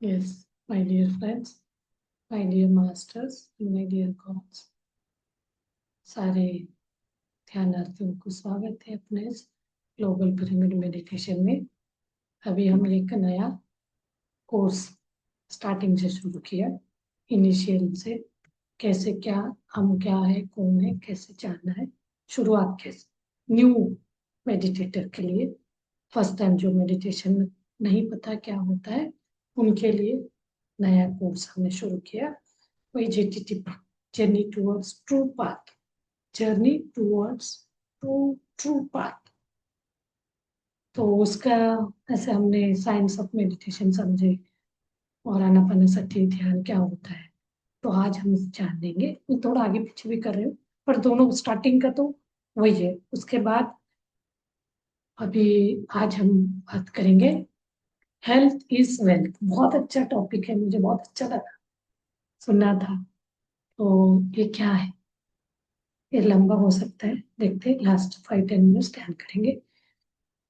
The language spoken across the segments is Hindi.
Yes, my dear friends, my dear masters, and my dear gods, सारे ध्यानार्थियों को स्वागत है अपने इस ग्लोबल पिरामिड मेडिटेशन में। अभी हम एक नया कोर्स स्टार्टिंग से शुरू किया, इनिशियल से। कैसे क्या, हम क्या है, कौन है, कैसे जानना है, शुरुआत कैसे, न्यू मेडिटेटर के लिए, फर्स्ट टाइम जो मेडिटेशन नहीं पता क्या होता है उनके लिए नया कोर्स हमने शुरू किया। वही JTT, journey towards true path, journey towards true path. तो उसका ऐसे हमने साइंस ऑफ मेडिटेशन समझे और आनापानसति ध्यान क्या होता है, तो आज हम जान लेंगे। मैं थोड़ा आगे पीछे भी कर रही हूँ, पर दोनों स्टार्टिंग का तो वही है। उसके बाद अभी आज हम बात करेंगे हेल्थ इज वेल्थ। बहुत अच्छा टॉपिक है, मुझे बहुत अच्छा लगा, सुना था। तो ये क्या है, ये लंबा हो सकता है, देखते हैं। लास्ट 5-10 मिनट्स ध्यान करेंगे।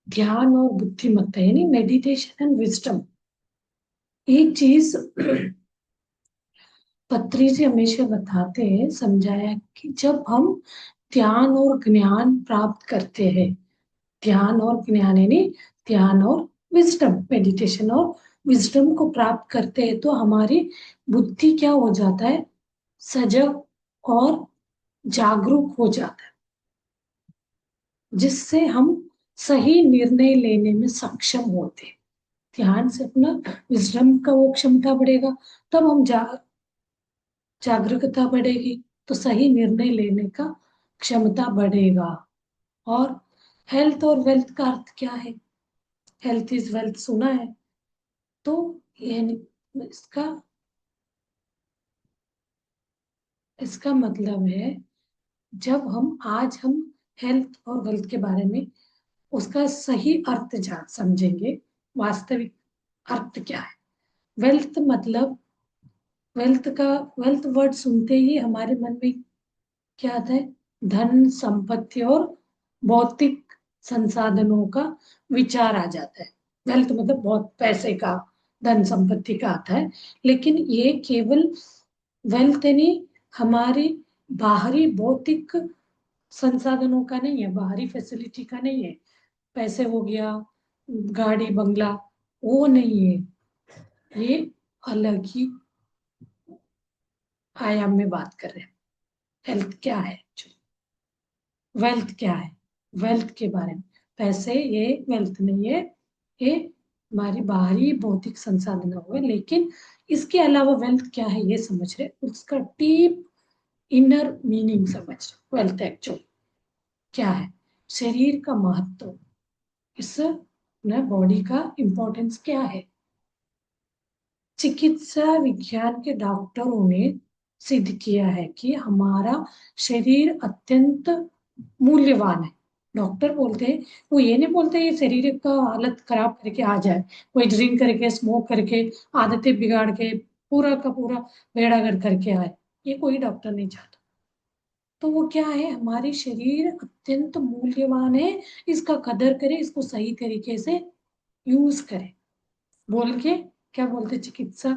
ध्यान और बुद्धिमत्ता यानी मेडिटेशन एंड विजडम। एक चीज पत्री जी हमेशा बताते हैं, समझाया कि जब हम ध्यान और ज्ञान प्राप्त करते हैं, ध्यान और ज्ञान यानी ध्यान और विजडम, मेडिटेशन और विजडम को प्राप्त करते हैं, तो हमारी बुद्धि क्या हो जाता है, सजग और जागरूक हो जाता है, जिससे हम सही निर्णय लेने में सक्षम होते हैं। ध्यान से अपना विजडम का वो क्षमता बढ़ेगा, तब हम जागरूकता बढ़ेगी, तो सही निर्णय लेने का क्षमता बढ़ेगा। और हेल्थ और वेल्थ का अर्थ क्या है? हेल्थ इज वेल्थ सुना है, तो ये इसका इसका मतलब है, जब हम हेल्थ और वेल्थ के बारे में उसका सही अर्थ जान समझेंगे। वास्तविक अर्थ क्या है? वेल्थ मतलब, वेल्थ वर्ड सुनते ही हमारे मन में क्या आता है? धन, संपत्ति और भौतिक संसाधनों का विचार आ जाता है। वेल्थ मतलब बहुत पैसे का, धन संपत्ति का आता है। लेकिन ये केवल वेल्थ यानी हमारी बाहरी भौतिक संसाधनों का नहीं है, बाहरी फैसिलिटी का नहीं है। पैसे हो गया, गाड़ी बंगला, वो नहीं है। ये अलग ही आयाम में बात कर रहे हैं। हेल्थ क्या है, वेल्थ क्या है, वेल्थ के बारे में। पैसे ये वेल्थ नहीं है, ये हमारी बाहरी भौतिक संसाधन हुए। लेकिन इसके अलावा वेल्थ क्या है ये समझ रहे, उसका डीप इनर मीनिंग समझ रहे। वेल्थ एक्चुअली क्या है, शरीर का महत्व, इस बॉडी का इंपॉर्टेंस क्या है। चिकित्सा विज्ञान के डॉक्टरों ने सिद्ध किया है कि हमारा शरीर अत्यंत मूल्यवान है। डॉक्टर बोलते हैं, वो ये नहीं बोलते ये शरीर का हालत खराब करके आ जाए, कोई ड्रिंक करके, स्मोक करके, आदतें बिगाड़ के पूरा का पूरा बेड़ागर्क करके आए, ये कोई डॉक्टर नहीं चाहता। तो वो क्या है, हमारी शरीर अत्यंत मूल्यवान है, इसका कदर करें, इसको सही तरीके से यूज करें बोल के। क्या बोलते चिकित्सा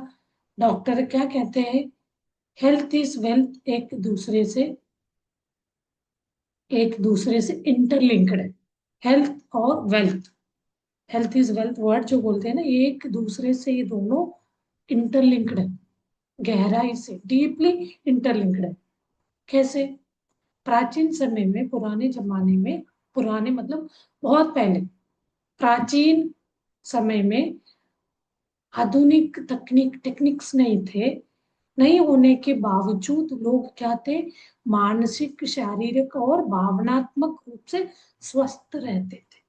डॉक्टर, क्या कहते हैं? हेल्थ इज वेल्थ एक दूसरे से इंटरलिंक्ड है। हेल्थ और wealth, health is wealth word जो बोलते हैं ना, ये एक दूसरे से, ये दोनों इंटरलिंक्ड है, गहराई से डीपली इंटरलिंक्ड है। कैसे? प्राचीन समय में, पुराने जमाने में, पुराने मतलब बहुत पहले, प्राचीन समय में आधुनिक टेक्निक्स नहीं थे, नहीं होने के बावजूद लोग क्या थे, मानसिक, शारीरिक और भावनात्मक रूप से स्वस्थ रहते थे।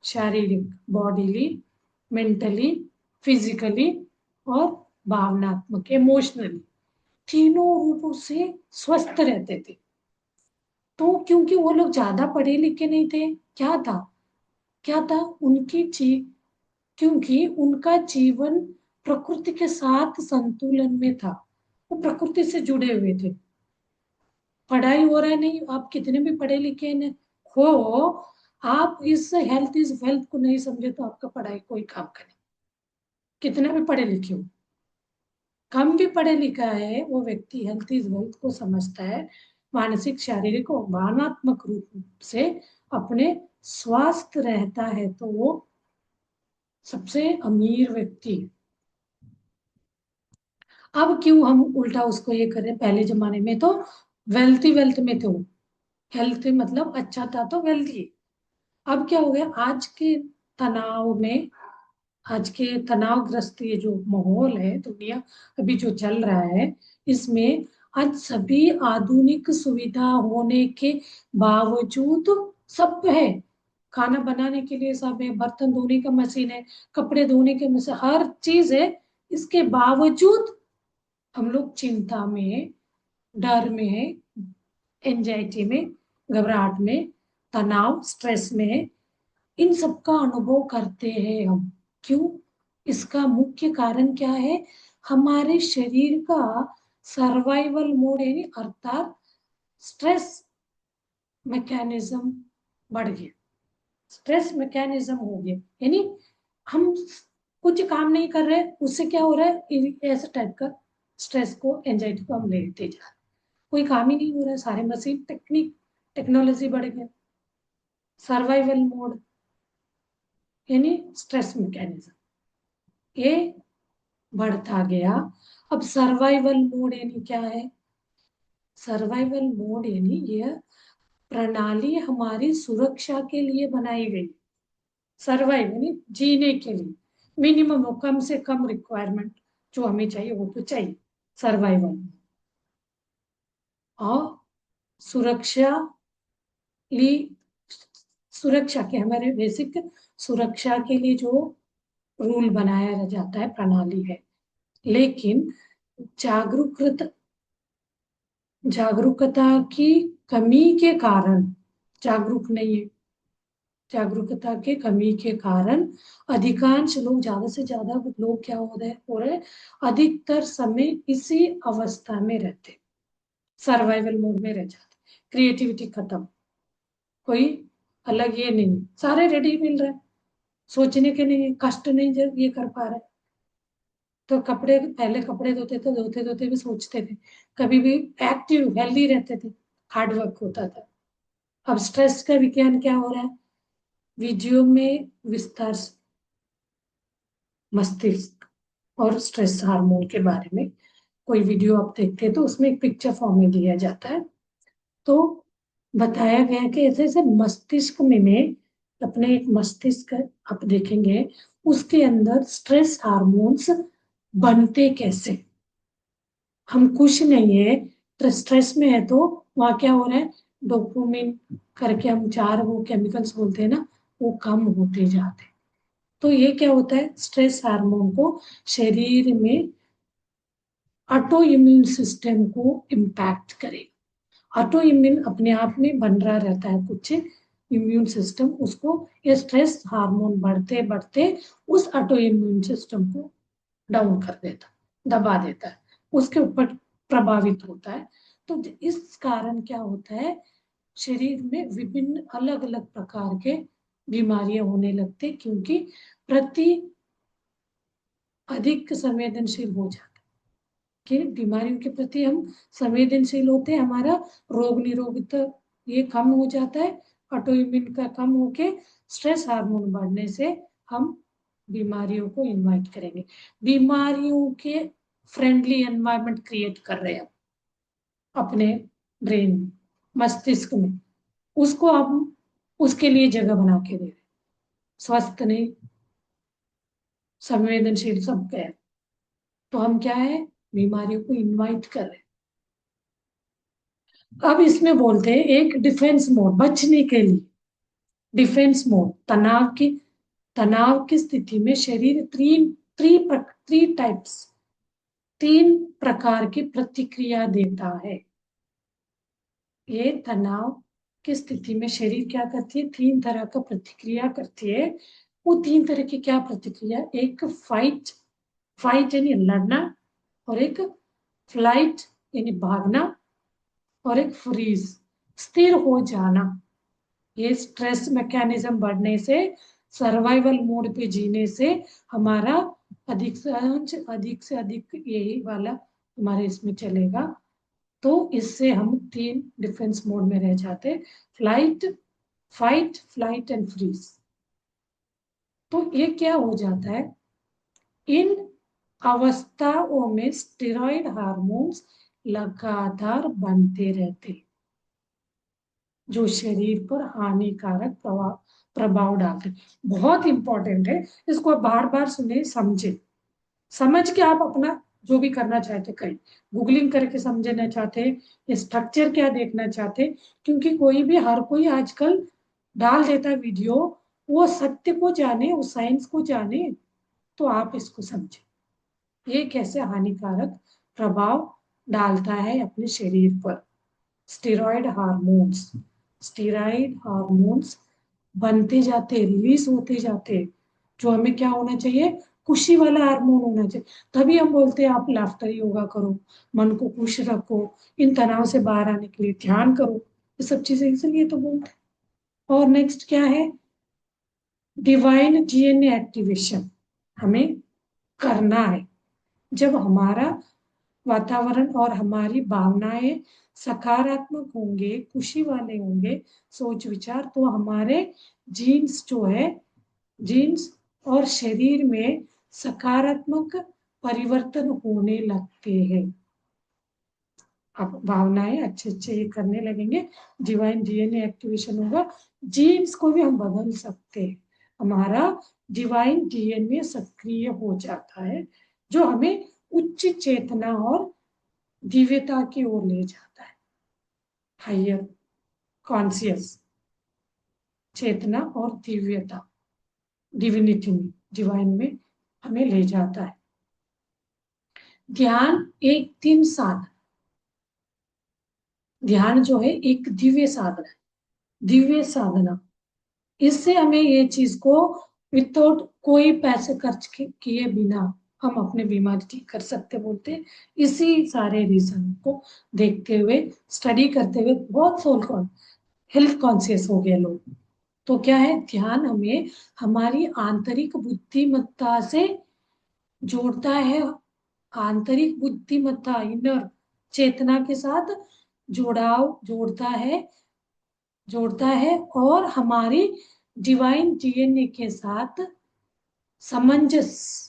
शारीरिक, बॉडीली, मेंटली, फिजिकली और भावनात्मक, इमोशनली, तीनों रूपों से स्वस्थ रहते थे। तो क्योंकि वो लोग ज्यादा पढ़े लिखे नहीं थे, क्या था उनकी क्योंकि उनका जीवन प्रकृति के साथ संतुलन में था, वो प्रकृति से जुड़े हुए थे। पढ़ाई हो रहा है नहीं, आप कितने भी पढ़े लिखे न हो, आप इस हेल्थ इज वेल्थ को नहीं समझे तो आपका पढ़ाई कोई काम का नहीं। कितना भी पढ़े लिखे हो, कम भी पढ़े लिखा है, वो व्यक्ति हेल्थ इज वेल्थ को समझता है, मानसिक शारीरिक और भावनात्मक रूप से अपने स्वस्थ रहता है, तो वो सबसे अमीर व्यक्ति है। अब क्यों हम उल्टा उसको ये करें, पहले जमाने में तो वेल्थी वेल्थ में थे वो, हेल्थ मतलब अच्छा था तो वेल्थी। अब क्या हो गया, तनाव में आज के तनावग्रस्त ये जो माहौल है, दुनिया अभी जो चल रहा है, इसमें आज सभी आधुनिक सुविधा होने के बावजूद सब है। खाना बनाने के लिए सब है, बर्तन धोने का मशीन है, कपड़े धोने के मशीन, हर चीज है। इसके बावजूद हम लोग चिंता में, डर में, एंजाइटी में, घबराहट में, तनाव स्ट्रेस में, इन सब का अनुभव करते हैं हम। क्यों? इसका मुख्य कारण क्या है? हमारे शरीर का सर्वाइवल मोड यानी अर्थात स्ट्रेस मैकेनिज्म बढ़ गया, स्ट्रेस मैकेनिज्म हो गया। यानी हम कुछ काम नहीं कर रहे, उससे क्या हो रहा है, ऐसे टाइप का स्ट्रेस को, एंजाइटी को हम लेते जा रहे हैं। कोई काम ही नहीं हो रहा है, सारे मशीन, टेक्नोलॉजी बढ़ गया, सर्वाइवल मोड यानी स्ट्रेस मैकेनिज्म ये बढ़ता गया। अब सर्वाइवल मोड यानी क्या है? सर्वाइवल मोड यानी यह प्रणाली हमारी सुरक्षा के लिए बनाई गई। सर्वाइव यानी जीने के लिए मिनिमम, कम से कम रिक्वायरमेंट जो हमें चाहिए वो तो चाहिए, सर्वाइवल। और सुरक्षा ली सुरक्षा के हमारे बेसिक सुरक्षा के लिए जो रूल बनाया जाता है, प्रणाली है। लेकिन जागरूकता जागरूकता की कमी के कारण, जागरूक नहीं है, जागरूकता के कमी के कारण अधिकांश लोग, ज्यादा से ज्यादा लोग क्या हो रहे, अधिकतर समय इसी अवस्था में रहते, सर्वाइवल मोड में रह जाते, क्रिएटिविटी खत्म, कोई अलग ये नहीं, सारे रेडी मिल रहे हैं, सोचने के नहीं, कष्ट नहीं जब ये कर पा रहे। तो कपड़े, पहले कपड़े धोते थे, धोते धोते भी सोचते थे, कभी भी एक्टिव हेल्दी रहते थे, हार्ड वर्क होता था। अब स्ट्रेस का विज्ञान क्या हो रहा है, वीडियो में विस्तार से मस्तिष्क और स्ट्रेस हार्मोन के बारे में कोई वीडियो आप देखते हैं तो उसमें एक पिक्चर फॉर्म में दिया जाता है। तो बताया गया कि ऐसे ऐसे मस्तिष्क में अपने एक मस्तिष्क आप देखेंगे, उसके अंदर स्ट्रेस हार्मोन्स बनते कैसे। हम खुश नहीं है, तो स्ट्रेस में है, तो वहाँ क्या हो रहा है, डोपामिन करके हम चार वो केमिकल्स बोलते हैं ना, वो कम होते जाते हैं। तो ये क्या होता है, स्ट्रेस हार्मोन को शरीर में ऑटो इम्यून सिस्टम को इम्पैक्ट करेगा। ऑटो इम्यून अपने आप में बन रहा रहता है कुछ इम्यून सिस्टम, उसको ये स्ट्रेस हार्मोन बढ़ते बढ़ते उस ऑटो इम्यून सिस्टम को डाउन कर देता, दबा देता है, उसके ऊपर प्रभावित होता है। तो इस कारण क्या होता है, शरीर में विभिन्न अलग अलग प्रकार के बीमारियां होने लगते, क्योंकि प्रति अधिक संवेदनशील हो जाते, कि बीमारियों के प्रति हम संवेदनशील होते हैं, हमारा रोग निरोधकता ये कम हो जाता है, ऑटो इम्यून का कम होके स्ट्रेस हार्मोन बढ़ने से हम बीमारियों को इनवाइट करेंगे, बीमारियों के फ्रेंडली एनवायरनमेंट क्रिएट कर रहे हैं अपने ब्रेन में, मस्तिष्क में, उसको हम उसके लिए जगह बना के दे रहे, स्वस्थ नहीं, संवेदनशील सब गए, तो हम क्या है, बीमारियों को इनवाइट कर रहे हैं। अब इसमें बोलते हैं एक डिफेंस मोड, बचने के लिए। डिफेंस मोड, तनाव की स्थिति में शरीर थ्री टाइप्स, तीन प्रकार की प्रतिक्रिया देता है। ये तनाव की स्थिति में शरीर क्या करती है, तीन तरह का प्रतिक्रिया करती है। वो तीन तरह की क्या प्रतिक्रिया, एक फाइट, फाइट यानी लड़ना, और एक फ्लाइट यानी भागना, और एक फ्रीज स्थिर हो जाना। ये स्ट्रेस मैकेनिज्म बढ़ने से, सर्वाइवल मोड पे जीने से हमारा अधिक से अधिक यही वाला हमारे इसमें चलेगा। तो इससे हम 3 डिफेंस मोड में रह जाते, flight, fight, flight and freeze. तो ये क्या हो जाता है, इन अवस्थाओं में स्टेरॉइड हार्मोन्स लगातार बनते रहते, जो शरीर पर हानिकारक प्रभाव डालते। बहुत इंपॉर्टेंट है, इसको बार बार सुने, समझे, समझ के आप अपना जो भी करना चाहते करें। गूगलिंग करके समझना चाहते, स्ट्रक्चर क्या देखना चाहते, क्योंकि कोई भी, हर कोई आजकल डाल देता वीडियो, वो सत्य को जाने, वो साइंस को जाने, तो आप इसको समझे ये कैसे हानिकारक प्रभाव डालता है अपने शरीर पर। स्टेरॉइड हार्मोन्स, स्टेरॉइड हार्मोन्स बनते जाते, रिलीज होते जाते, जो हमें क्या होना चाहिए, खुशी वाला हार्मोन होना चाहिए। तभी हम बोलते हैं आप लाफ्टर योगा करो, मन को खुश रखो, इन तनाव से बाहर आने के लिए ध्यान करो, ये सब चीजें इसलिए तो बोलते हैं। और नेक्स्ट क्या है, डिवाइन डीएनए एक्टिवेशन हमें करना है। जब हमारा वातावरण और हमारी भावनाएं सकारात्मक होंगे, खुशी वाले होंगे सोच विचार, तो हमारे जीन्स जो है, जीन्स और शरीर में सकारात्मक परिवर्तन होने लगते हैं। अब भावनाएं अच्छे अच्छे ये करने लगेंगे, डिवाइन डीएनए एक्टिवेशन होगा, जीन्स को भी हम बदल सकते हैं। हमारा डिवाइन डीएनए सक्रिय हो जाता है, जो हमें उच्च चेतना और दिव्यता की ओर ले जाता है। हायर कॉन्सियस, चेतना और दिव्यता, डिविनिटी में, डिवाइन में हमें ले जाता है। ध्यान एक 3 साधना, ध्यान जो है एक दिव्य साधना है, दिव्य साधना। इससे हमें ये चीज को विदाउट कोई पैसे खर्च किए बिना हम अपने बीमारी ठीक कर सकते बोलते हैं। इसी सारे रीजन को देखते हुए, स्टडी करते हुए, बहुत सोल हेल्थ कॉन्शियस हो गए लोग। तो क्या है, ध्यान हमें हमारी आंतरिक बुद्धिमत्ता से जोड़ता है, आंतरिक बुद्धिमत्ता, इनर चेतना के साथ जुड़ाव जोड़ता है और हमारी डिवाइन डीएनए के साथ सामंजस्य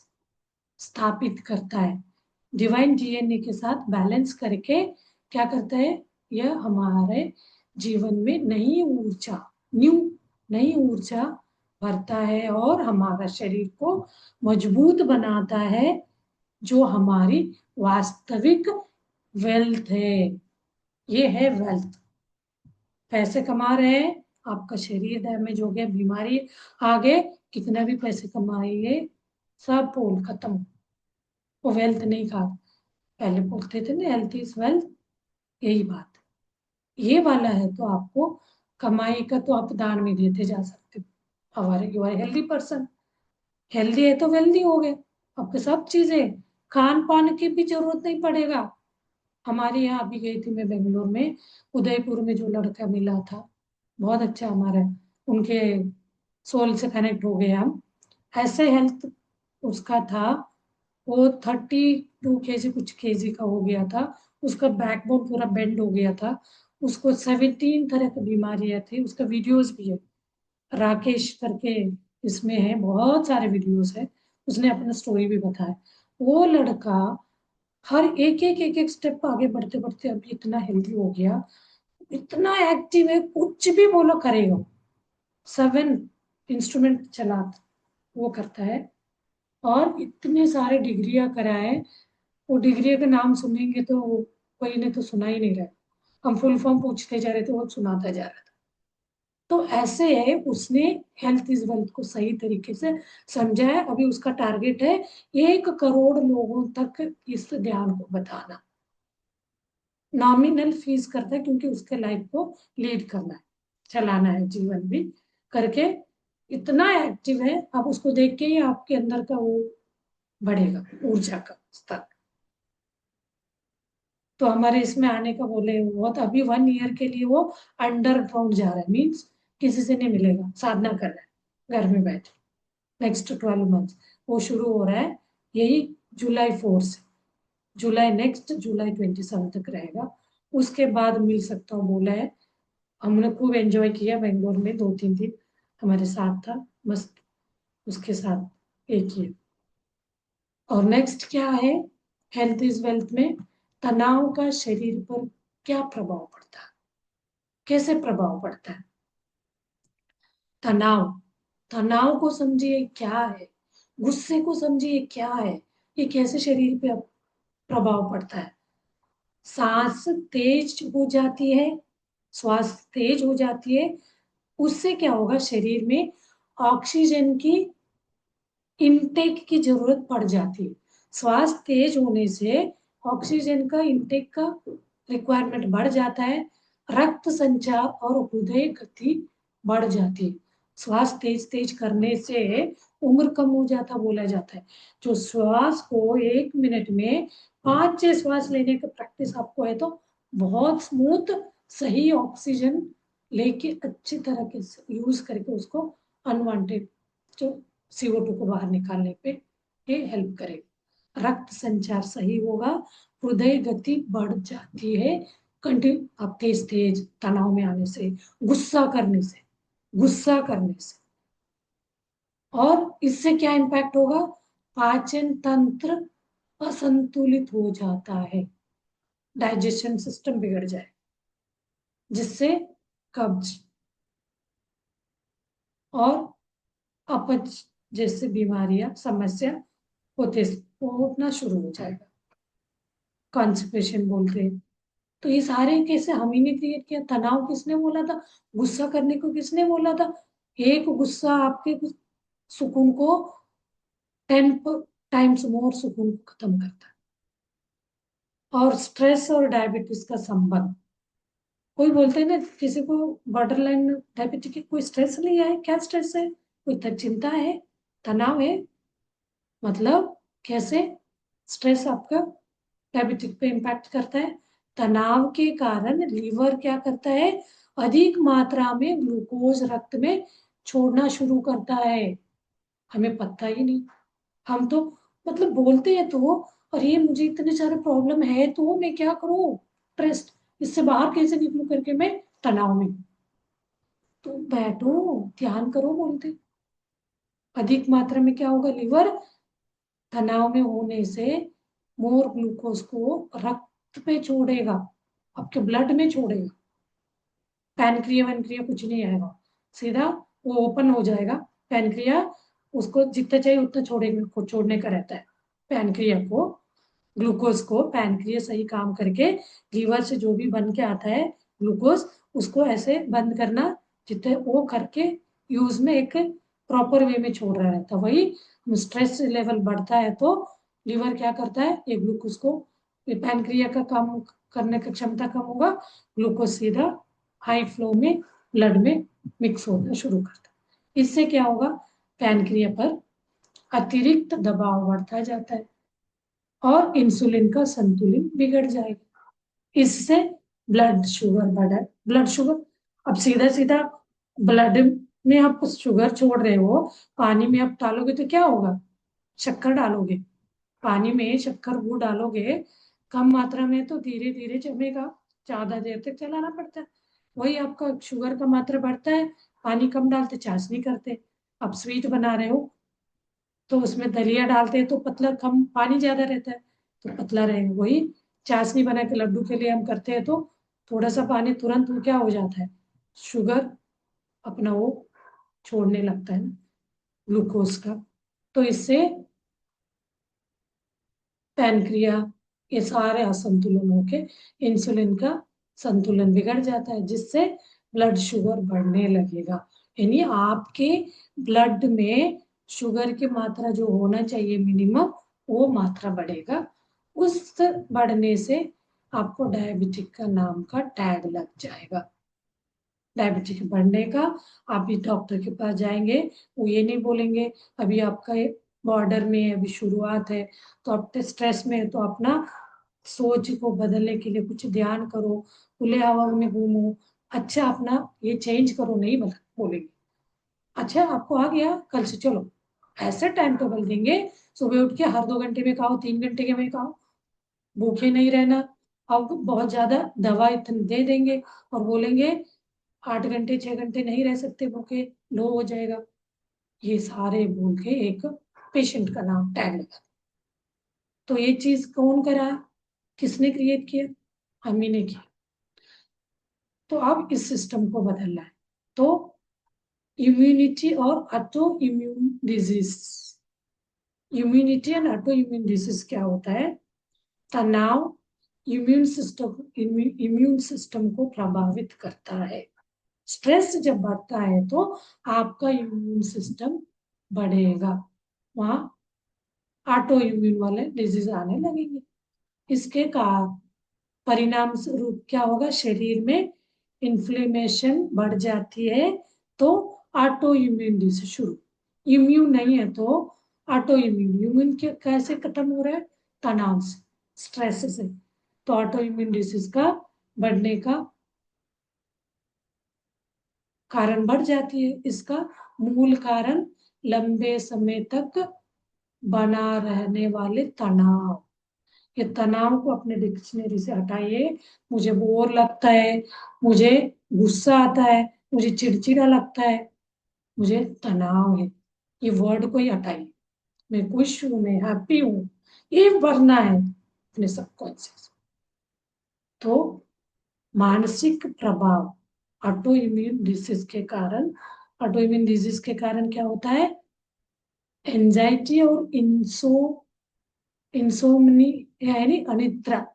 स्थापित करता है। डिवाइन डीएनए के साथ बैलेंस करके क्या करता है, यह हमारे जीवन में नई ऊर्जा भरता है और हमारा शरीर को मजबूत बनाता है, जो हमारी वास्तविक वेल्थ है। ये है वेल्थ। पैसे कमा रहे हैं, आपका शरीर डैमेज हो गया, बीमारी आ गए, कितना भी पैसे कमाइए, सब पोल खत्म, वो वेल्थ नहीं खा। पहले बोलते थे ना, हेल्थ इज वेल्थ, यही बात। ये वाला है तो आपको कमाई का तो आप दान में देते जा सकते हो। हमारे you are healthy person, healthy है तो वेल्दी हो गए, आपके सब चीजें, खान पान की भी जरूरत नहीं पड़ेगा। हमारे यहाँ अभी गई थी मैं बेंगलोर में, उदयपुर में जो लड़का मिला था, बहुत अच्छा, हमारा उनके सोल से कनेक्ट हो गए हम। ऐसे हेल्थ उसका था, वो 32 केजी कुछ केजी का हो गया था, उसका बैकबोन पूरा बेंड हो गया था, उसको 17 तरह की बीमारियां थी, उसका वीडियोस भी है, राकेश करके इसमें है, बहुत सारे वीडियोस है, उसने अपना स्टोरी भी बताया। वो लड़का हर एक एक स्टेप आगे बढ़ते बढ़ते अभी इतना हेल्दी हो गया, इतना एक्टिव है, कुछ भी बोलो करेगा। 7 इंस्ट्रूमेंट चला वो करता है, और इतने सारे डिग्रियां कराए। वो डिग्री का नाम सुनेंगे तो कोई ने तो सुना ही नहीं रहा, हम फुल फॉर्म पूछते जा रहे थे, वो सुनाता जा रहा था। तो ऐसे है, उसने हेल्थ इज वेल्थ को सही तरीके से समझा है। अभी उसका टारगेट है 1 करोड़ लोगों तक इस ध्यान को बताना। नॉमिनल फीस करता है, क्योंकि उसके लाइफ को लीड करना है, चलाना है जीवन भी करके, इतना एक्टिव है। अब उसको देख के ही आपके अंदर का वो बढ़ेगा, ऊर्जा का स्तर। तो हमारे इसमें आने का बोले बहुत, अभी 1 ईयर के लिए वो अंडरग्राउंड जा रहा है, मीन्स किसी से नहीं मिलेगा, साधना कर रहा है घर में बैठे। नेक्स्ट 12 मंथ वो शुरू हो रहा है, यही जुलाई 4 से जुलाई नेक्स्ट जुलाई 27 तक रहेगा। उसके बाद मिल सकता हूँ बोला है। हमने खूब एंजॉय किया बेंगलोर में, 2-3 दिन हमारे साथ था, मस्त। उसके साथ एक ही। और नेक्स्ट क्या है, हेल्थ इज वेल्थ में तनाव का शरीर पर क्या प्रभाव पड़ता है, कैसे प्रभाव पड़ता है। तनाव, तनाव को समझिए क्या है, गुस्से को समझिए क्या है, ये कैसे शरीर पे प्रभाव पड़ता है। सांस तेज हो जाती है, श्वास तेज हो जाती है, उससे क्या होगा, शरीर में ऑक्सीजन की इनटेक की जरूरत पड़ जाती है। श्वास तेज होने से ऑक्सीजन का इनटेक का रिक्वायरमेंट बढ़ जाता है, रक्त संचार और हृदय गति बढ़ जाती है। श्वास तेज तेज करने से उम्र कम हो जाता बोला जाता है। जो श्वास को 1 मिनट में 5-6 श्वास लेने का प्रैक्टिस आपको है तो बहुत स्मूथ सही ऑक्सीजन लेके अच्छी तरह के यूज करके उसको अनवांटेड जो CO2 को बाहर निकालने पे ये हेल्प करेगा। रक्त संचार सही होगा, हृदय गति बढ़ जाती है। कंटिन्यू आप तेज तेज तनाव में आने से, गुस्सा करने से, गुस्सा करने से। और इससे क्या इम्पैक्ट होगा, पाचन तंत्र असंतुलित हो जाता है, डाइजेशन सिस्टम बिगड़ जाए, जिससे कब्ज और अपच जैसे बीमारियां समस्या होते होना शुरू हो जाएगा। कॉन्स्टिपेशन बोलते हैं। तो ये सारे कैसे हम ही ने क्रिएट किया, तनाव किसने बोला था, गुस्सा करने को किसने बोला था। एक गुस्सा आपके सुकून को 10 टाइम्स मोर सुकून को खत्म करता है। और स्ट्रेस और डायबिटीज का संबंध, कोई बोलते हैं ना किसी को बॉर्डरलाइन डायबिटीज की, कोई स्ट्रेस नहीं है, क्या स्ट्रेस है, कोई चिंता है, तनाव है, मतलब कैसे स्ट्रेस आपका डायबिटिक पे इम्पैक्ट करता है। तनाव के कारण लीवर क्या करता है, अधिक मात्रा में ग्लूकोज रक्त में छोड़ना शुरू करता है, हमें पता ही नहीं। हम तो मतलब बोलते हैं तो, और ये मुझे इतने सारे प्रॉब्लम है तो मैं क्या करूं, स्ट्रेस, इससे बाहर कैसे निकलूं करके मैं तनाव में। तो बैठो, ध्यान करो बोलते। अधिक मात्रा में क्या होगा, लीवर तनाव में होने से मोर ग्लूकोज को रक्त पे छोड़ेगा, आपके ब्लड में छोड़ेगा। पैनक्रिया वैनक्रिया कुछ नहीं आएगा, सीधा वो ओपन हो जाएगा। पैनक्रिया उसको जितना चाहिए उतना छोड़ेगा, को छोड़ने का रहता है। पैनक्रिया को ग्लूकोज को पैनक्रिया सही काम करके लीवर से जो भी बन के आता है ग्लूकोज, उसको ऐसे बंद करना, जितने वो करके यूज में एक प्रॉपर वे में छोड़ रहा रहता है। वही स्ट्रेस लेवल बढ़ता है तो लीवर क्या करता है, ये ग्लूकोज को, पैनक्रिया का काम करने की क्षमता कम होगा, ग्लूकोज सीधा हाई फ्लो में ब्लड में मिक्स होना शुरू करता है। इससे क्या होगा, पैनक्रिया पर अतिरिक्त दबाव बढ़ता जाता है और इंसुलिन का संतुलन बिगड़ जाएगा। इससे ब्लड शुगर बढ़ा, ब्लड शुगर, अब सीधा सीधा ब्लड में आप शुगर छोड़ रहे हो, पानी में आप डालोगे तो क्या होगा, शक्कर डालोगे, पानी में शक्कर वो डालोगे कम मात्रा में तो धीरे धीरे जमेगा, ज्यादा देर तक चलाना पड़ता है। वही आपका शुगर का मात्रा बढ़ता है, पानी कम डालते, चाशनी करते। अब स्वीट बना रहे हो तो उसमें दलिया डालते हैं तो पतला, कम पानी ज्यादा रहता है तो पतला रहेगा। वही चाशनी बना के लड्डू के लिए हम करते हैं तो थोड़ा सा पानी तुरंत वो क्या हो जाता है, शुगर अपना वो छोड़ने लगता है ना, ग्लूकोज का। तो इससे पैनक्रिया ये सारे असंतुलन होके इंसुलिन का संतुलन बिगड़ जाता है, जिससे ब्लड शुगर बढ़ने लगेगा। यानी आपके ब्लड में शुगर की मात्रा जो होना चाहिए मिनिमम, वो मात्रा बढ़ेगा। उस बढ़ने से आपको डायबिटिक का नाम का टैग लग जाएगा। डायबिटिक बढ़ने का, आप भी डॉक्टर के पास जाएंगे, वो ये नहीं बोलेंगे अभी आपका बॉर्डर में है, अभी शुरुआत है तो आप स्ट्रेस में है तो अपना सोच को बदलने के लिए कुछ ध्यान करो, खुले हवा में घूमो, अच्छा अपना ये चेंज करो, नहीं बोलेंगे। अच्छा आपको आ गया कल से चलो, ऐसे टाइम टेबल देंगे, सुबह उठ के हर 2 घंटे में खाओ, 3 घंटे के में खाओ, भूखे नहीं रहना। अब बहुत ज्यादा दवा इतनी दे देंगे और बोलेंगे 8 घंटे 6 घंटे नहीं रह सकते भूखे, लो हो जाएगा। ये सारे बोल के एक पेशेंट का नाम टैग लगा। तो ये चीज कौन करा, किसने क्रिएट किया? हम ही ने किया। तो अब इस सिस्टम को बदलना है। तो इम्यूनिटी और auto immune disease, immunity and auto immune disease क्या होता है? तनाव इम्यून सिस्टम को प्रभावित करता है। स्ट्रेस जब बढ़ता है तो आपका इम्यून सिस्टम बढ़ेगा, वहां ऑटो इम्यून वाले डिजीज आने लगेंगे। इसके का परिणाम स्वरूप क्या होगा? शरीर में इन्फ्लेमेशन बढ़ जाती है, तो ऑटो इम्यून डिजीज शुरू। इम्यून नहीं है तो ऑटो इम्यून, इम्यून कैसे खत्म हो रहा है? तनाव से, स्ट्रेस से। तो ऑटो इम्यून डिजीज का बढ़ने का कारण बढ़ जाती है। इसका मूल कारण लंबे समय तक बना रहने वाले तनाव। ये तनाव को अपने डिक्शनरी से हटाइए। मुझे बोर लगता है, मुझे गुस्सा आता है, मुझे चिड़चिड़ा लगता है, मुझे तनाव है, ये वर्ड को ही हटाइए। मैं खुश हूं, मैं हैप्पी हूं, ये भरना है अपने सबकॉन्शियस। तो मानसिक प्रभाव ऑटो इम्यून डिजीज के कारण, ऑटो इम्यून डिजीज के कारण क्या होता है? एंजाइटी और इंसोमनी यानी अनिद्रा।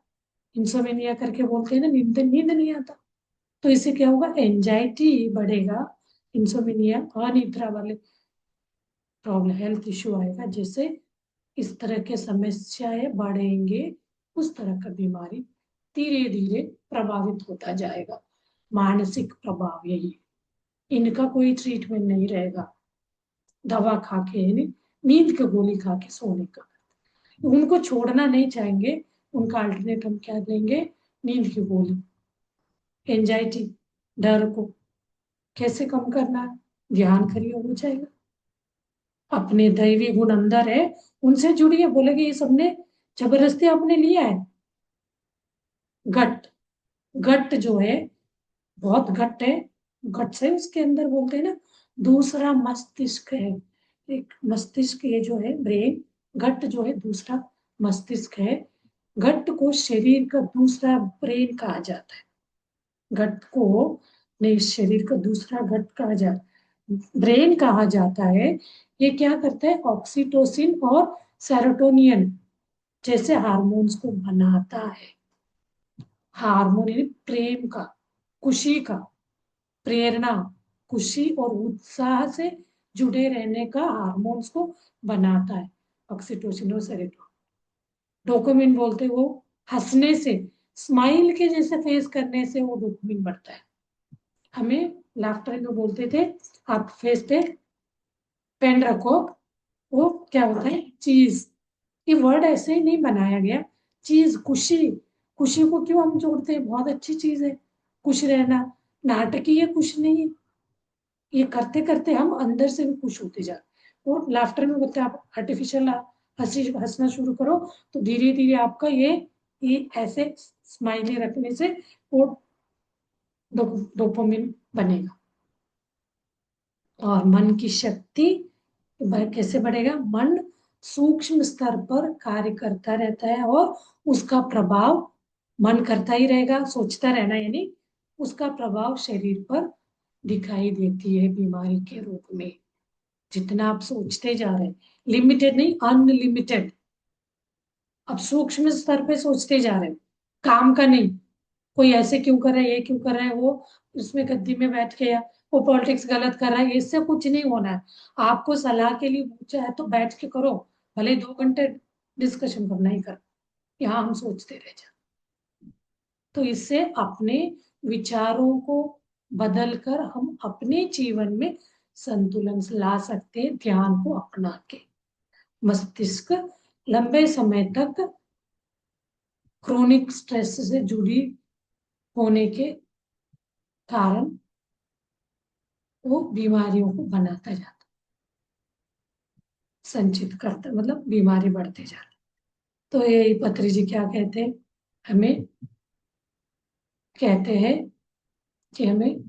इंसोमेनिया करके बोलते हैं ना, नींद नींद नहीं आता। तो इससे क्या होगा? एंजाइटी बढ़ेगा, इंसोमेनिया अनिद्रा वाले प्रॉब्लम, हेल्थ इश्यू आएगा। जैसे इस तरह के समस्याएं बढ़ेंगे, उस तरह का बीमारी धीरे धीरे प्रभावित होता जाएगा। मानसिक प्रभाव यही है। इनका कोई ट्रीटमेंट नहीं रहेगा, दवा खा के यानी नींद की गोली खा के सोने का। उनको छोड़ना नहीं चाहेंगे, उनका अल्टरनेट हम क्या देंगे? नींद की गोली। एंजाइटी, डर को कैसे कम करना है? ध्यान करिए, हो जाएगा। अपने दैवी गुण अंदर है, उनसे जुड़िए। बोलेगे ये सबने जबरदस्ती आपने लिया है। गट, गट जो है बहुत घट है। घट से उसके अंदर बोलते हैं ना, दूसरा मस्तिष्क है। एक मस्तिष्क ये जो है ब्रेन, घट जो है दूसरा मस्तिष्क है। घट को शरीर का दूसरा ब्रेन कहा जाता है। घट को नहीं, शरीर का दूसरा घट कहा जाता, ब्रेन कहा जाता है। ये क्या करता है? ऑक्सीटोसिन और सेरोटोनियन जैसे हार्मोन्स को बनाता है। हार्मोन यानी प्रेम का, खुशी का, प्रेरणा, खुशी और उत्साह से जुड़े रहने का हार्मोन्स को बनाता है ऑक्सीटोसिन और सेरोटोनिन। डोपामिन बोलते वो हंसने से, स्माइल के जैसे फेस करने से वो डोपामिन बढ़ता है। हमें लाफ्टर में बोलते थे आप फेस पे पेन रखो, वो क्या होता है? चीज। ये वर्ड ऐसे ही नहीं बनाया गया। चीज, खुशी। खुशी को क्यों हम जोड़ते हैं? बहुत अच्छी चीज है खुश रहना, नाटकीय खुश नहीं। ये करते करते हम अंदर से भी खुश होते जाते। और लाफ्टर में बोलते हैं आप आर्टिफिशियल हंसी, हंसना शुरू करो, तो धीरे धीरे आपका ये ऐसे स्माइली रखने से वो डोपामिन बनेगा। और मन की शक्ति कैसे बढ़ेगा? मन सूक्ष्म स्तर पर कार्य करता रहता है और उसका प्रभाव, मन करता ही रहेगा, सोचता रहना यानी उसका प्रभाव शरीर पर दिखाई देती है बीमारी के रूप में। जितना आप सोचते जा रहे हैं, लिमिटेड नहीं, अनलिमिटेड। अब सूक्ष्म स्तर पे सोचते जा रहे हैं, काम का नहीं। कोई ऐसे क्यों कर रहा है, ये क्यों कर रहा है, वो उसमें गद्दी में बैठ के, या वो पॉलिटिक्स गलत कर रहा है, इससे कुछ नहीं होना है। आपको सलाह के लिए पूछा है तो बैठ के करो, भले 2 घंटे डिस्कशन करना ही कर। यहाँ हम सोचते रह जाते। तो इससे अपने विचारों को बदल कर हम अपने जीवन में संतुलन ला सकते हैं, ध्यान को अपना के। मस्तिष्क लंबे समय तक क्रोनिक स्ट्रेस से जुड़ी होने के कारण वो बीमारियों को बनाता जाता संचित करता, मतलब बीमारी बढ़ती जाती। तो ये पत्री जी क्या कहते हैं, हमें कहते हैं कि हमें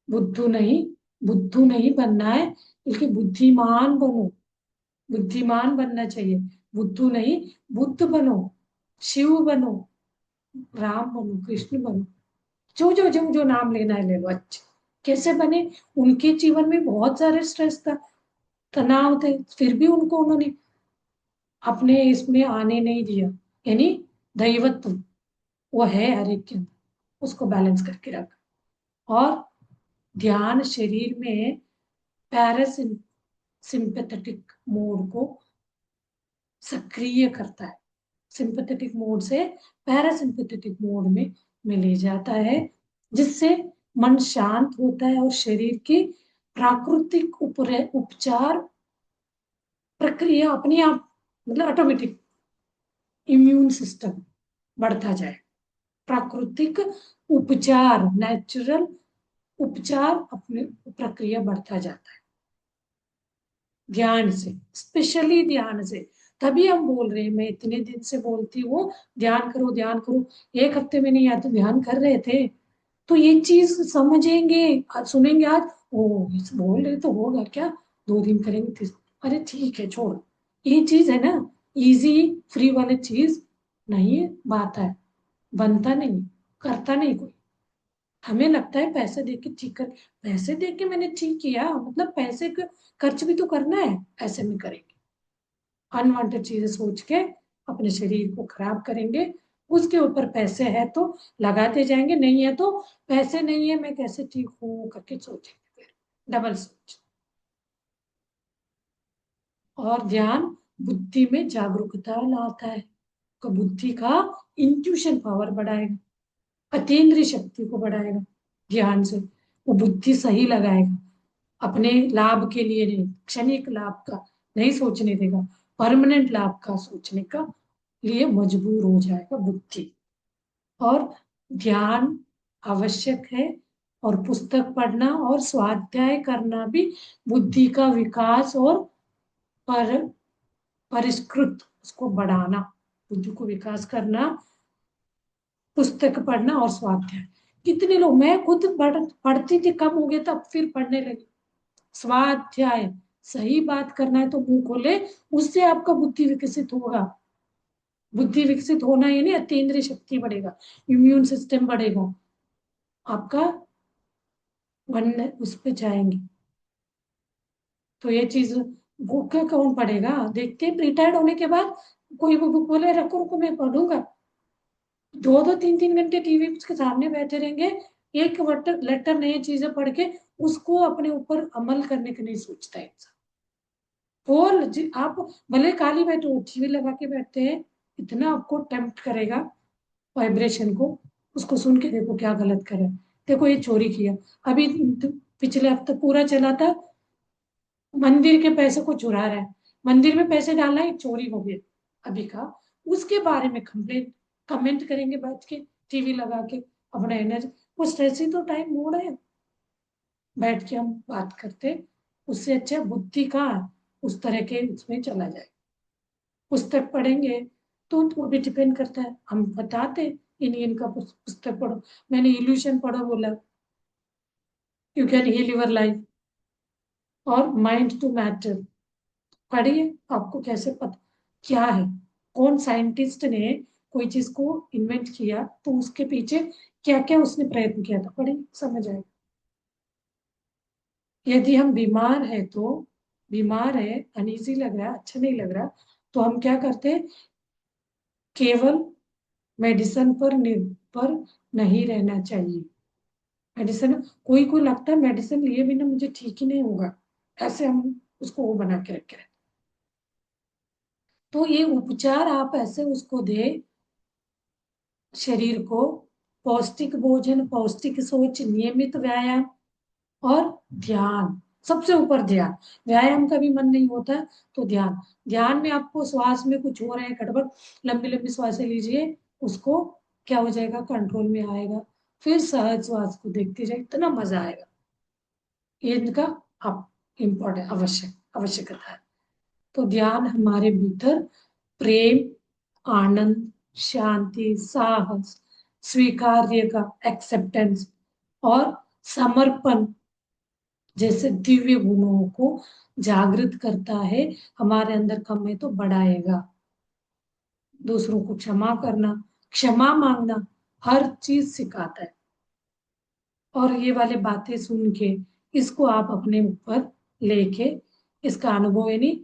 बुद्धू नहीं बनना है, बल्कि बुद्धिमान बनो। बुद्धिमान बनना चाहिए, बुद्धू नहीं। बुद्ध बनो, शिव बनो, राम बनो, कृष्ण बनो, जो नाम लेना है ले लो। अच्छे कैसे बने? उनके जीवन में बहुत सारे स्ट्रेस था, तनाव थे, फिर भी उनको उन्होंने अपने इसमें आने नहीं दिया। यानी दैवत्व वो है हर एक के अंदर, उसको बैलेंस करके रख। और ध्यान शरीर में पैरासिम्पैथेटिक मोड को सक्रिय करता है। सिंपैथेटिक मोड से पैरासिम्पैथेटिक मोड में ले जाता है, जिससे मन शांत होता है और शरीर की प्राकृतिक उपचार प्रक्रिया अपने आप, मतलब ऑटोमेटिक इम्यून सिस्टम बढ़ता जाए। प्राकृतिक उपचार, नेचुरल उपचार अपने प्रक्रिया बढ़ता जाता है ध्यान से, स्पेशली ध्यान से। तभी हम बोल रहे हैं, मैं इतने दिन से बोलती हूँ ध्यान करो ध्यान करो, एक हफ्ते में नहीं आते, ध्यान कर रहे थे। तो ये चीज समझेंगे, आज सुनेंगे, आज ओ इस बोल रहे तो होगा क्या, 2 दिन करेंगे अरे ठीक है छोड़। ये चीज है ना, इजी फ्री वाली चीज नहीं है, बात है, बनता नहीं, करता नहीं कोई। हमें लगता है पैसे दे के ठीक कर, पैसे दे के मैंने ठीक किया, मतलब पैसे का खर्च भी तो करना है, ऐसे में करेंगे अनवांटेड चीजें सोच के अपने शरीर को खराब करेंगे। उसके ऊपर पैसे है तो लगाते जाएंगे, नहीं है तो पैसे नहीं है मैं कैसे ठीक हूँ करके सोचेंगे, फिर डबल सोच। और ध्यान बुद्धि में जागरूकता लाता है, तो बुद्धि का इंट्यूशन पावर बढ़ाएगा, अतीन्द्रिय शक्ति को बढ़ाएगा। ध्यान से वो बुद्धि सही लगाएगा, अपने लाभ के लिए नहीं, क्षणिक लाभ का नहीं सोचने देगा, परमानेंट लाभ का सोचने का लिए मजबूर हो जाएगा बुद्धि। और ध्यान आवश्यक है, और पुस्तक पढ़ना और स्वाध्याय करना भी बुद्धि का विकास और पर परिष्कृत उसको बढ़ाना, बुद्धि को विकास करना, पुस्तक पढ़ना और स्वाध्याय। कितने लोग, मैं खुद पढ़ती थी, कम हो गया तब फिर पढ़ने लगी। स्वाध्याय, सही बात करना है तो मुंह खोले, उससे आपका बुद्धि विकसित होगा। बुद्धि विकसित होना यानी अतीन्द्रिय शक्ति बढ़ेगा, इम्यून सिस्टम बढ़ेगा आपका, वन उस पे जाएंगे। तो ये चीज बुक कौन पढ़ेगा, देखते हैं रिटायर्ड होने के बाद कोई भी बुक बोले रखो रुको मैं पढ़ूंगा, 2-2 3-3 घंटे टीवी के सामने बैठे रहेंगे, एक लेटर नई चीजें पढ़ के उसको अपने ऊपर अमल करने का नहीं सोचता इंसान। और आप भले खाली बैठे हो, टीवी लगा के बैठते हैं, इतना आपको टेम्प्ट करेगा वाइब्रेशन को, उसको सुन के देखो क्या गलत करे। देखो ये चोरी किया, अभी पिछले हफ्ते पूरा चला था, मंदिर के पैसे को चुरा रहा है, मंदिर में पैसे डालना है चोरी हो गया अभी का, उसके बारे में कंप्लेंट कमेंट करेंगे बैठ के, टीवी लगा के अपना एनर्जी, वो स्ट्रेस ही तो टाइम मोड़ है, बैठ के हम बात करते, उससे अच्छा बुद्धि का उस तरह के उसमें चला जाए। पुस्तक पढ़ेंगे तो वो भी डिपेंड करता है, हम बताते इन का पुस्तक पढ़ो, मैंने इल्यूशन पढ़ो बोला, you can heal your life, और माइंड टू मैटर पढ़िए, आपको कैसे पता क्या है, कौन साइंटिस्ट ने कोई चीज को इन्वेंट किया तो उसके पीछे क्या क्या उसने प्रयत्न किया था, पढ़िए समझ आएगा। यदि हम बीमार है तो, बीमार है, अनईजी लग रहा है, अच्छा नहीं लग रहा, तो हम क्या करते हैं, केवल मेडिसिन पर निर्भर नहीं रहना चाहिए। मेडिसिन, कोई को लगता है मेडिसिन लिए बिना मुझे ठीक ही नहीं होगा, ऐसे हम उसको वो बना के रखे हैं। तो ये उपचार आप ऐसे उसको दे शरीर को, पौष्टिक भोजन, पौष्टिक सोच, नियमित व्यायाम और ध्यान, सबसे ऊपर ध्यान। व्यायाम का भी मन नहीं होता तो ध्यान, ध्यान में आपको श्वास में कुछ हो रहा है गड़बड़, लंबी लंबी श्वासें लीजिए, उसको क्या हो जाएगा, कंट्रोल में आएगा, फिर सहज श्वास को देखते जाए, इतना मजा आएगा। ये इनका आप इम्पोर्टेंट आवश्यकता है। तो ध्यान हमारे भीतर प्रेम, आनंद, शांति, साहस, स्वीकार्य का एक्सेप्टेंस और समर्पण जैसे दिव्य गुणों को जागृत करता है। हमारे अंदर कम है तो बढ़ाएगा। दूसरों को क्षमा करना, क्षमा मांगना, हर चीज सिखाता है। और ये वाली बातें सुन के इसको आप अपने ऊपर लेके इसका अनुभव है नहीं,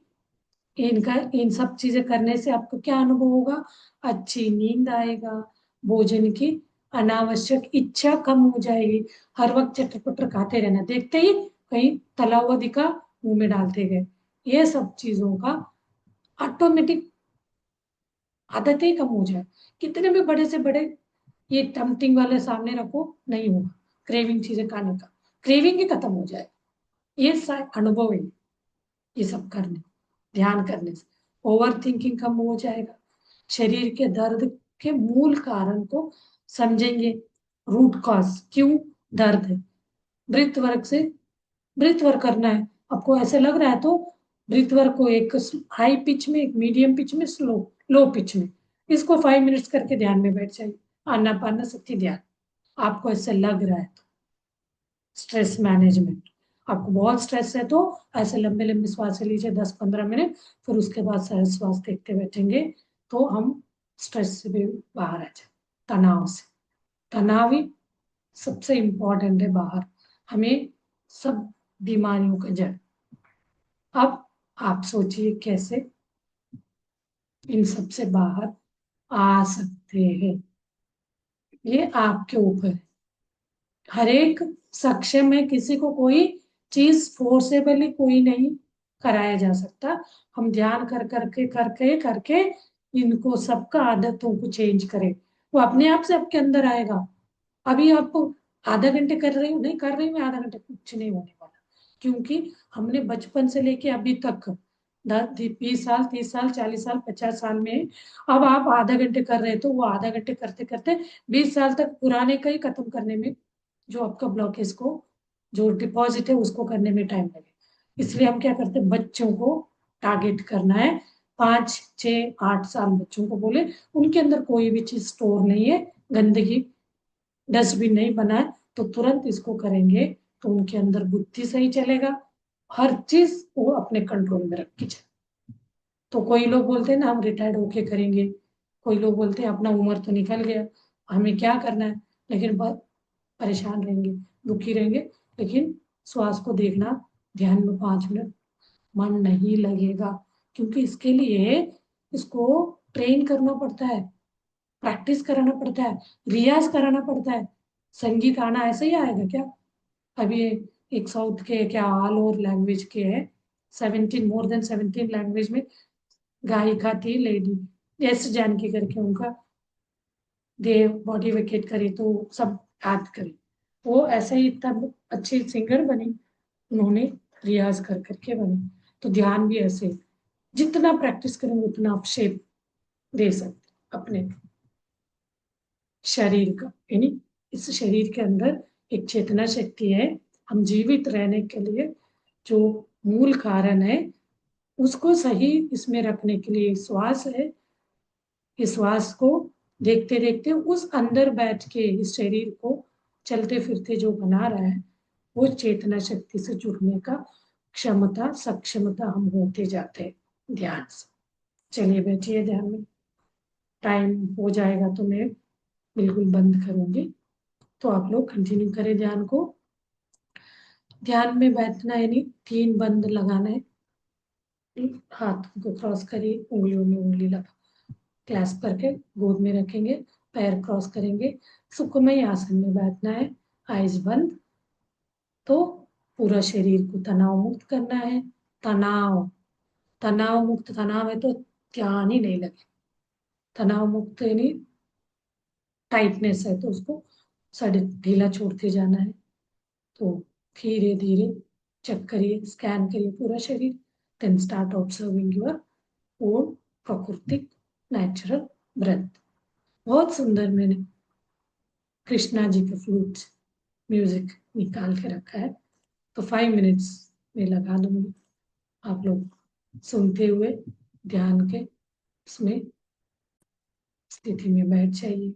इनका इन सब चीजें करने से आपको क्या अनुभव होगा? अच्छी नींद आएगा, भोजन की अनावश्यक इच्छा कम हो जाएगी। हर वक्त चटर पटर खाते रहना, देखते ही कहीं तला हुआ दिखा मुंह में डालते गए, ये सब चीजों का ऑटोमेटिक आदत ही कम हो जाए। कितने भी बड़े से बड़े ये टम्पटिंग वाले सामने रखो, नहीं होगा क्रेविंग चीजें खाने का, क्रेविंग ही खत्म हो जाए। ये अनुभव है ये सब करने, ध्यान करने से ओवर थिंकिंग कम हो जाएगा। शरीर के दर्द के मूल कारण को समझेंगे, रूट कॉज क्यों दर्द है। ब्रीथ वर्क से, ब्रीथ वर्क करना है आपको, ऐसे लग रहा है तो ब्रीथ वर्क को एक हाई पिच में, एक मीडियम पिच में, स्लो लो पिच में, इसको 5 मिनट्स करके ध्यान में बैठ जाइए। आनापानसति ध्यान, आपको ऐसे लग रहा है तो स्ट्रेस मैनेजमेंट, आपको बहुत स्ट्रेस है तो ऐसे लंबे लंबे श्वास लीजिए 10-15 मिनट, फिर उसके बाद सहज श्वास देखते बैठेंगे तो हम स्ट्रेस से भी बाहर आ जाए, तनाव से। तनाव ही सबसे इम्पोर्टेंट है बाहर, हमें सब बीमारियों का जड़। अब आप सोचिए कैसे इन सब से बाहर आ सकते हैं, ये आपके ऊपर है। हर एक सक्षम है, किसी को कोई चीज फोर्सेबली कोई नहीं कराया जा सकता। हम ध्यान कर करके करके करके इनको सबका आदतों को चेंज करें, वो अपने आप से आपके अंदर आएगा। अभी आप आधा घंटे कर रही हूँ, नहीं कर रही हूँ मैं आधा घंटे, कुछ नहीं होने वाला। क्योंकि हमने बचपन से लेके अभी तक 10 20 साल 30 साल 40 साल 50 साल में, अब आप आधा घंटे कर रहे हैं तो वो आधा घंटे करते करते 20 साल तक पुराने का ही खत्म करने में, जो आपका ब्लॉकेज को, जो डिपॉजिट है उसको करने में टाइम लगे। इसलिए हम क्या करते हैं, बच्चों को टारगेट करना है। 5 6 8 साल बच्चों को बोले, उनके अंदर कोई भी चीज स्टोर नहीं है, गंदगी डस्टबिन नहीं बना है, तो तुरंत इसको करेंगे तो उनके अंदर बुद्धि सही चलेगा, हर चीज वो अपने कंट्रोल में रख के चले। तो कोई लोग बोलते हैं ना हम रिटायर्ड होके करेंगे, कोई लोग बोलते हैं अपना उम्र तो निकल गया, हमें क्या करना है, लेकिन बहुत परेशान रहेंगे, दुखी रहेंगे, लेकिन श्वास को देखना, ध्यान में 5 मिनट मन नहीं लगेगा। क्योंकि इसके लिए इसको ट्रेन करना पड़ता है, प्रैक्टिस कराना पड़ता है, रियाज कराना पड़ता है। संगीत आना ऐसे ही आएगा क्या? अभी एक साउथ के क्या ऑल ओवर लैंग्वेज के है, 17 मोर देन 17 लैंग्वेज में गायिका थी लेडी एस जानकी करके, उनका देव बॉडी वेकेट करे तो सब याद करे। वो ऐसे ही तब अच्छी सिंगर बनी, उन्होंने रियाज कर करके बनी। तो ध्यान भी ऐसे, जितना प्रैक्टिस करेंगे उतना आप शेप दे सकते अपने शरीर का, यानी इस शरीर के अंदर एक चेतना शक्ति है। हम जीवित रहने के लिए जो मूल कारण है उसको सही इसमें रखने के लिए श्वास है। इस श्वास को देखते देखते उस अंदर बैठ के इस शरीर को चलते फिरते जो बना रहा है, वो चेतना शक्ति से जुड़ने का क्षमता सक्षमता हम होते जाते हैं ध्यान से। चलिए बैठिए ध्यान में, टाइम हो जाएगा तो मैं बिल्कुल बंद करूंगी, तो आप लोग कंटिन्यू करें ध्यान को। ध्यान में बैठना यानी 3 बंद लगाना है, हाथ को क्रॉस करिए, उंगलियों में उंगली लगा क्लैस्प करके गोद में रखेंगे, पैर क्रॉस करेंगे, सुखमय आसन में बैठना है, आइज बंद। तो पूरा शरीर को तनाव मुक्त करना है। तनाव, तनाव मुक्त, तनाव है तो ध्यान ही नहीं लगे। तनाव मुक्त यानी टाइटनेस है तो उसको साइड ढीला छोड़ते जाना है। तो धीरे धीरे चेक करिए, स्कैन करिए पूरा शरीर, then start observing your own प्राकृतिक नेचुरल ब्रेथ। बहुत सुंदर मैंने कृष्णा जी के फ्लूट म्यूजिक निकाल के रखा है, तो 5 मिनट्स में लगा दूंगी, आप लोग सुनते हुए ध्यान के उसमें स्थिति में बैठ जाइए।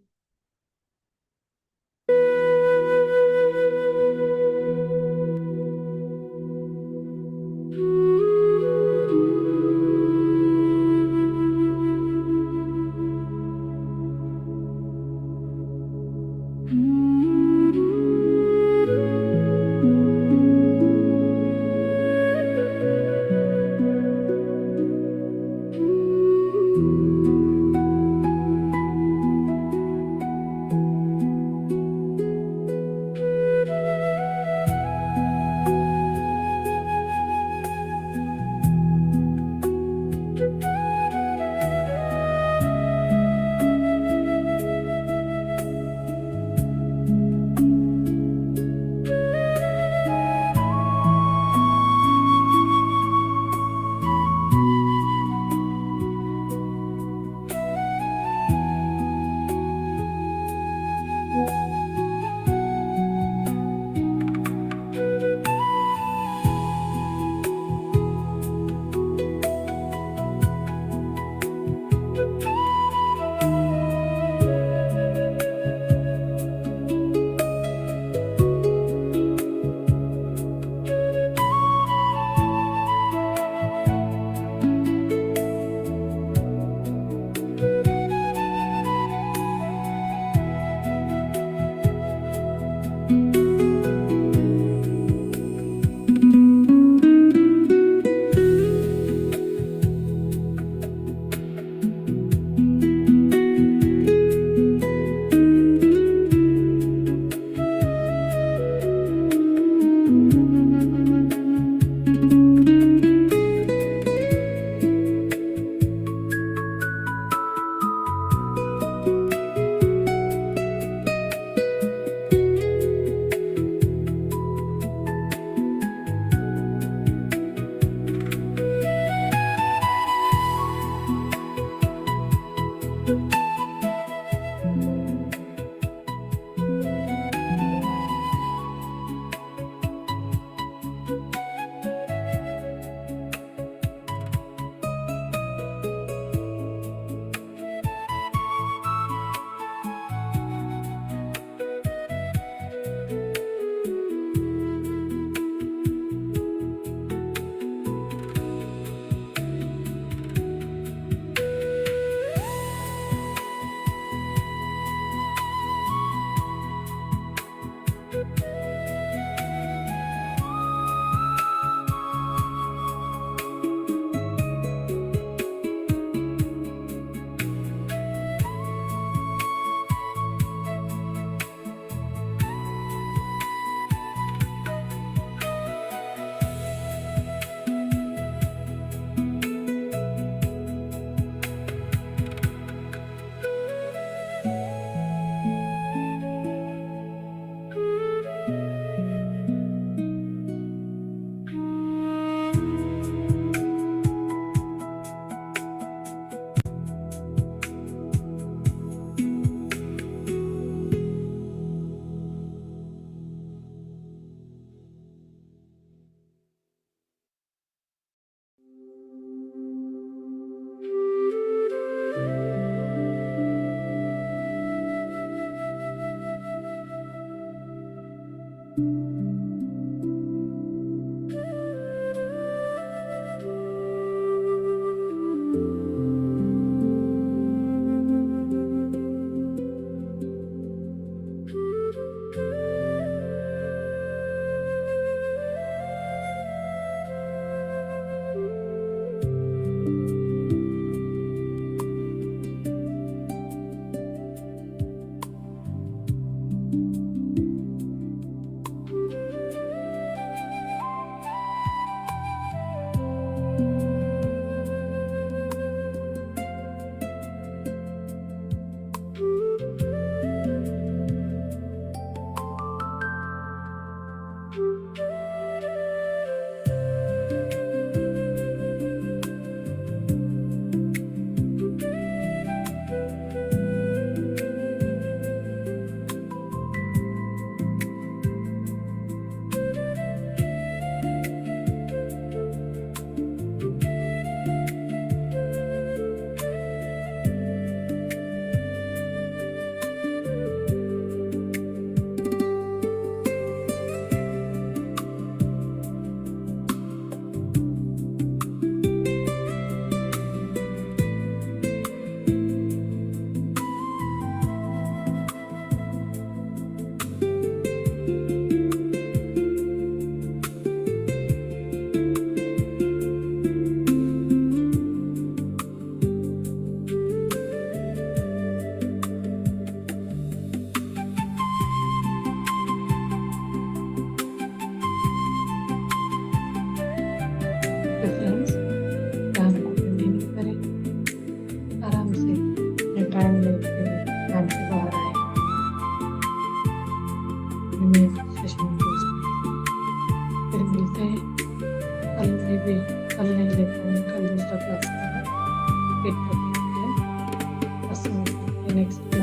repeat the question. Next